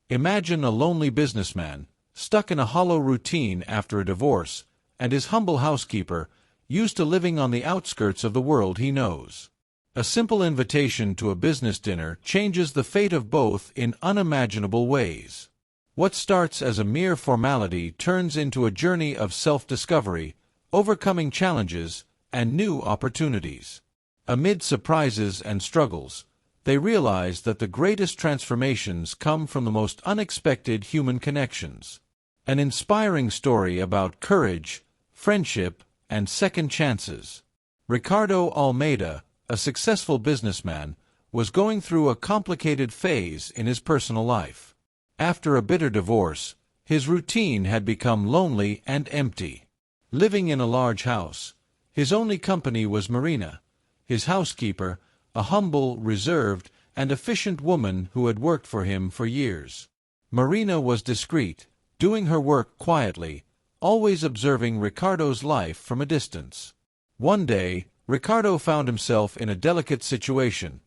Imagine a lonely businessman, stuck in a hollow routine after a divorce, and his humble housekeeper, used to living on the outskirts of the world he knows. A simple invitation to a business dinner changes the fate of both in unimaginable ways. What starts as a mere formality turns into a journey of self-discovery, overcoming challenges, and new opportunities. Amid surprises and struggles, they realize that the greatest transformations come from the most unexpected human connections. An inspiring story about courage, friendship, and second chances. Ricardo Almeida, a successful businessman, was going through a complicated phase in his personal life. After a bitter divorce, his routine had become lonely and empty. Living in a large house, his only company was Marina, his housekeeper, a humble, reserved, and efficient woman who had worked for him for years. Marina was discreet, doing her work quietly, always observing Ricardo's life from a distance. One day, Ricardo found himself in a delicate situation.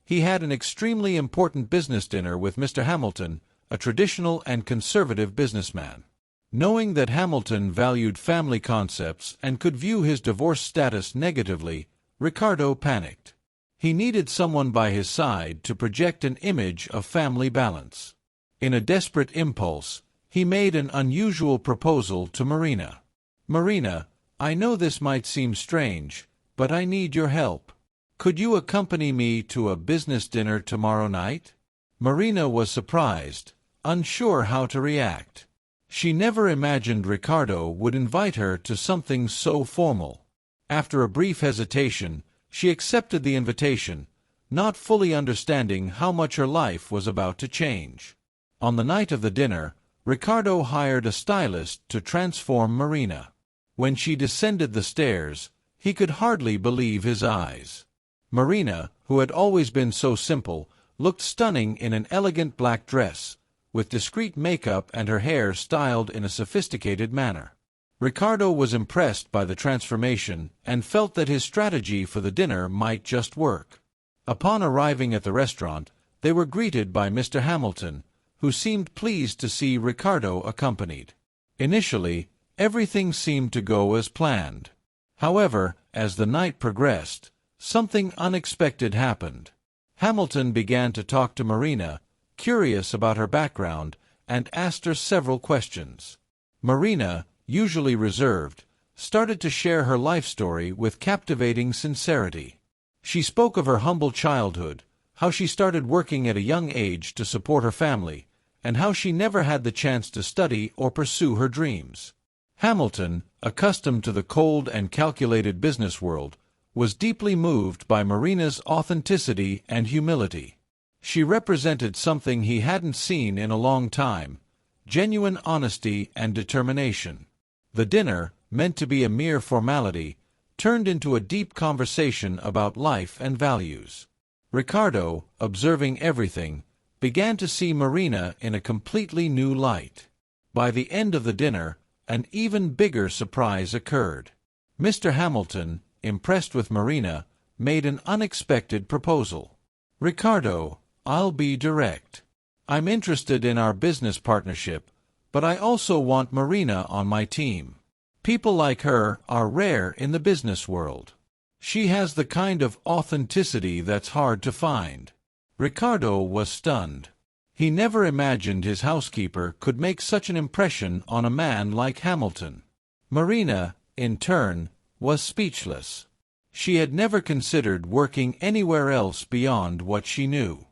He had an extremely important business dinner with Mr. Hamilton, a traditional and conservative businessman. Knowing that Hamilton valued family concepts and could view his divorce status negatively, Ricardo panicked. He needed someone by his side to project an image of family balance. In a desperate impulse, he made an unusual proposal to Marina. "Marina, I know this might seem strange, but I need your help. Could you accompany me to a business dinner tomorrow night?" Marina was surprised, unsure how to react. She never imagined Ricardo would invite her to something so formal. After a brief hesitation, she accepted the invitation, not fully understanding how much her life was about to change. On the night of the dinner, Ricardo hired a stylist to transform Marina. When she descended the stairs, he could hardly believe his eyes. Marina, who had always been so simple, looked stunning in an elegant black dress, with discreet makeup and her hair styled in a sophisticated manner. Ricardo was impressed by the transformation and felt that his strategy for the dinner might just work. Upon arriving at the restaurant, they were greeted by Mr. Hamilton, who seemed pleased to see Ricardo accompanied. Initially, everything seemed to go as planned. However, as the night progressed, something unexpected happened. Hamilton began to talk to Marina, curious about her background, and asked her several questions. Marina, usually reserved, started to share her life story with captivating sincerity. She spoke of her humble childhood, how she started working at a young age to support her family, and how she never had the chance to study or pursue her dreams. Hamilton, accustomed to the cold and calculated business world, was deeply moved by Marina's authenticity and humility. She represented something he hadn't seen in a long time: genuine honesty and determination. The dinner, meant to be a mere formality, turned into a deep conversation about life and values. Ricardo, observing everything, began to see Marina in a completely new light. By the end of the dinner, an even bigger surprise occurred. Mr. Hamilton, impressed with Marina, made an unexpected proposal. "Ricardo, I'll be direct. I'm interested in our business partnership, but I also want Marina on my team. People like her are rare in the business world. She has the kind of authenticity that's hard to find." Ricardo was stunned. He never imagined his housekeeper could make such an impression on a man like Hamilton. Marina, in turn, was speechless. She had never considered working anywhere else beyond what she knew.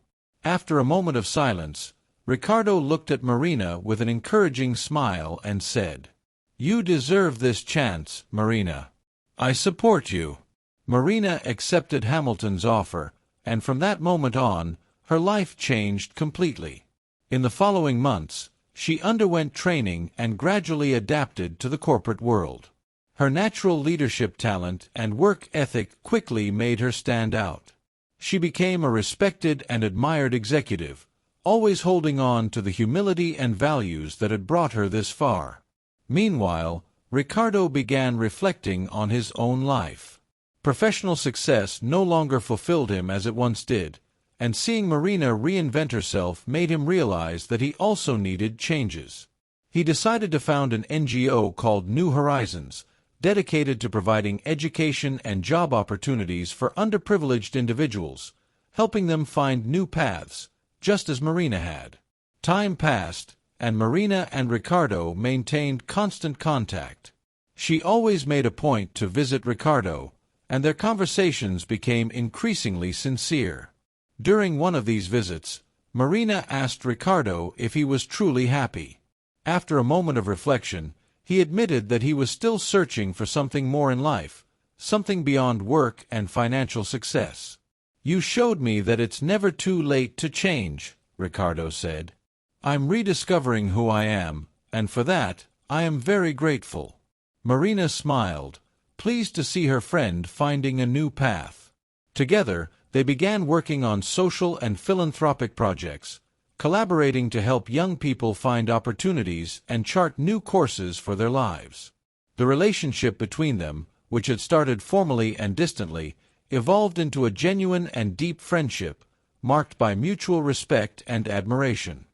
After a moment of silence, Ricardo looked at Marina with an encouraging smile and said, "You deserve this chance, Marina. I support you." Marina accepted Hamilton's offer, and from that moment on, her life changed completely. In the following months, she underwent training and gradually adapted to the corporate world. Her natural leadership talent and work ethic quickly made her stand out. She became a respected and admired executive, always holding on to the humility and values that had brought her this far. Meanwhile, Ricardo began reflecting on his own life. Professional success no longer fulfilled him as it once did, and seeing Marina reinvent herself made him realize that he also needed changes. He decided to found an NGO called New Horizons, dedicated to providing education and job opportunities for underprivileged individuals, helping them find new paths, just as Marina had. Time passed, and Marina and Ricardo maintained constant contact. She always made a point to visit Ricardo, and their conversations became increasingly sincere. During one of these visits, Marina asked Ricardo if he was truly happy. After a moment of reflection, he admitted that he was still searching for something more in life, something beyond work and financial success. "You showed me that it's never too late to change," Ricardo said. "I'm rediscovering who I am, and for that, I am very grateful." Marina smiled, pleased to see her friend finding a new path. Together, they began working on social and philanthropic projects, collaborating to help young people find opportunities and chart new courses for their lives. The relationship between them, which had started formally and distantly, evolved into a genuine and deep friendship, marked by mutual respect and admiration.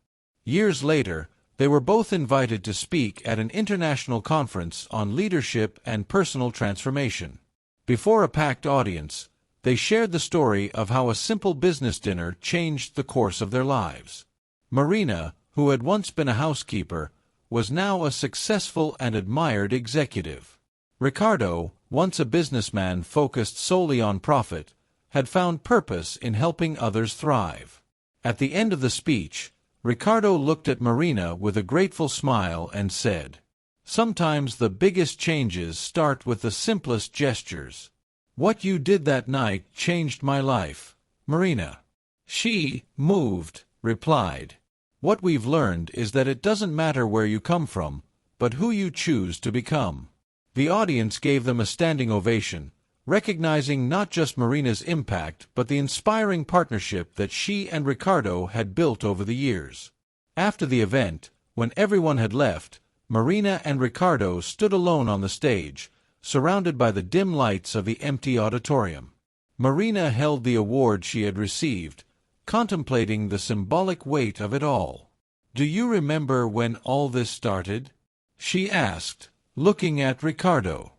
Years later, they were both invited to speak at an international conference on leadership and personal transformation. Before a packed audience, they shared the story of how a simple business dinner changed the course of their lives. Marina, who had once been a housekeeper, was now a successful and admired executive. Ricardo, once a businessman focused solely on profit, had found purpose in helping others thrive. At the end of the speech, Ricardo looked at Marina with a grateful smile and said, "Sometimes the biggest changes start with the simplest gestures. What you did that night changed my life, Marina." She, moved, replied, "What we've learned is that it doesn't matter where you come from, but who you choose to become." The audience gave them a standing ovation, recognizing not just Marina's impact but the inspiring partnership that she and Ricardo had built over the years. After the event, when everyone had left, Marina and Ricardo stood alone on the stage, surrounded by the dim lights of the empty auditorium. Marina held the award she had received, contemplating the symbolic weight of it all. "Do you remember when all this started?" she asked, looking at Ricardo.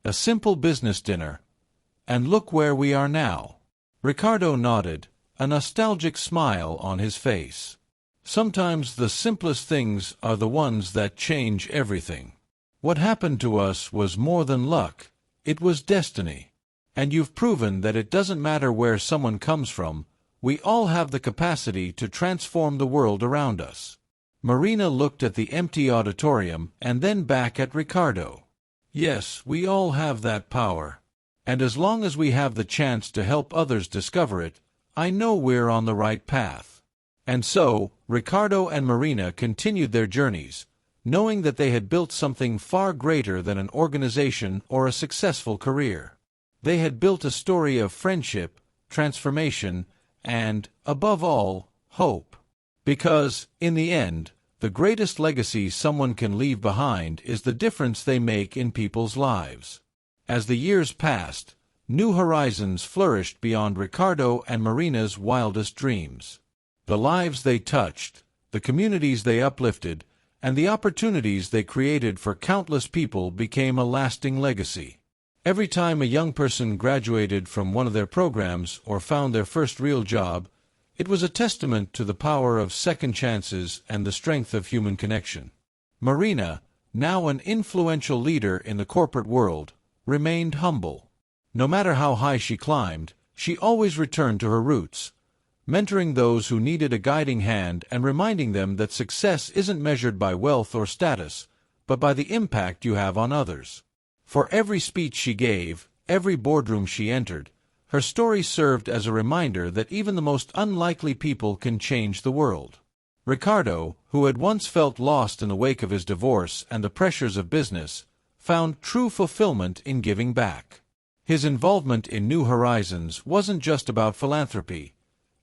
"A simple business dinner. And look where we are now." Ricardo nodded, a nostalgic smile on his face. "Sometimes the simplest things are the ones that change everything. What happened to us was more than luck, it was destiny. And you've proven that it doesn't matter where someone comes from, we all have the capacity to transform the world around us." Marina looked at the empty auditorium and then back at Ricardo. "Yes, we all have that power. And as long as we have the chance to help others discover it, I know we're on the right path." And so, Ricardo and Marina continued their journeys, knowing that they had built something far greater than an organization or a successful career. They had built a story of friendship, transformation, and, above all, hope. Because, in the end, the greatest legacy someone can leave behind is the difference they make in people's lives. As the years passed, New Horizons flourished beyond Ricardo and Marina's wildest dreams. The lives they touched, the communities they uplifted, and the opportunities they created for countless people became a lasting legacy. Every time a young person graduated from one of their programs or found their first real job, it was a testament to the power of second chances and the strength of human connection. Marina, now an influential leader in the corporate world, remained humble. No matter how high she climbed, she always returned to her roots, mentoring those who needed a guiding hand and reminding them that success isn't measured by wealth or status, but by the impact you have on others. For every speech she gave, every boardroom she entered, her story served as a reminder that even the most unlikely people can change the world. Ricardo, who had once felt lost in the wake of his divorce and the pressures of business, found true fulfillment in giving back. His involvement in New Horizons wasn't just about philanthropy.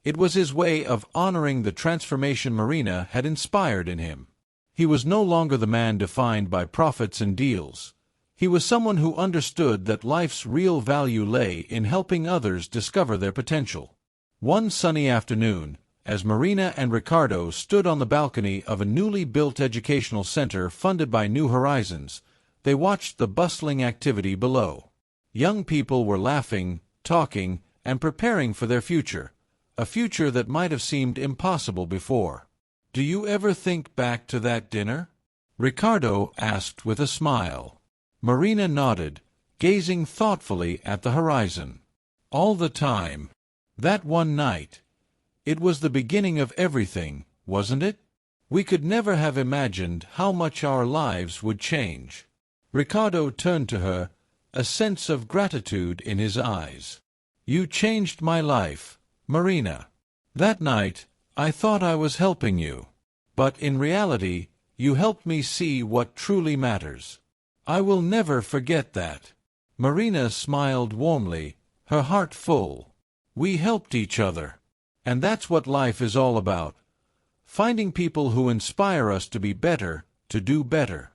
It was his way of honoring the transformation Marina had inspired in him. He was no longer the man defined by profits and deals. He was someone who understood that life's real value lay in helping others discover their potential. One sunny afternoon, as Marina and Ricardo stood on the balcony of a newly built educational center funded by New Horizons, they watched the bustling activity below. Young people were laughing, talking, and preparing for their future, a future that might have seemed impossible before. "Do you ever think back to that dinner?" Ricardo asked with a smile. Marina nodded, gazing thoughtfully at the horizon. "All the time. That one night. It was the beginning of everything, wasn't it? We could never have imagined how much our lives would change." Ricardo turned to her, a sense of gratitude in his eyes. "You changed my life, Marina. That night, I thought I was helping you. But in reality, you helped me see what truly matters. I will never forget that." Marina smiled warmly, her heart full. "We helped each other. And that's what life is all about. Finding people who inspire us to be better, to do better.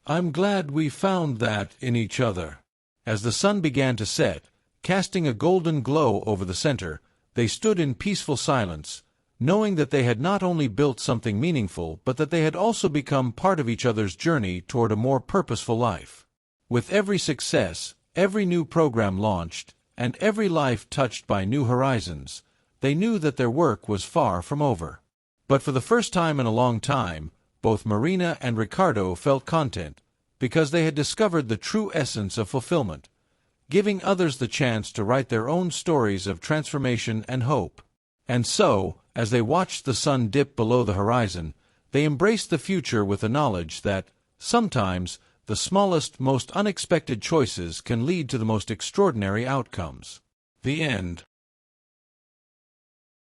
I'm glad we found that in each other." As the sun began to set, casting a golden glow over the center, they stood in peaceful silence, knowing that they had not only built something meaningful, but that they had also become part of each other's journey toward a more purposeful life. With every success, every new program launched, and every life touched by New Horizons, they knew that their work was far from over. But for the first time in a long time, both Marina and Ricardo felt content, because they had discovered the true essence of fulfillment, giving others the chance to write their own stories of transformation and hope. And so, as they watched the sun dip below the horizon, they embraced the future with the knowledge that, sometimes, the smallest, most unexpected choices can lead to the most extraordinary outcomes. The end.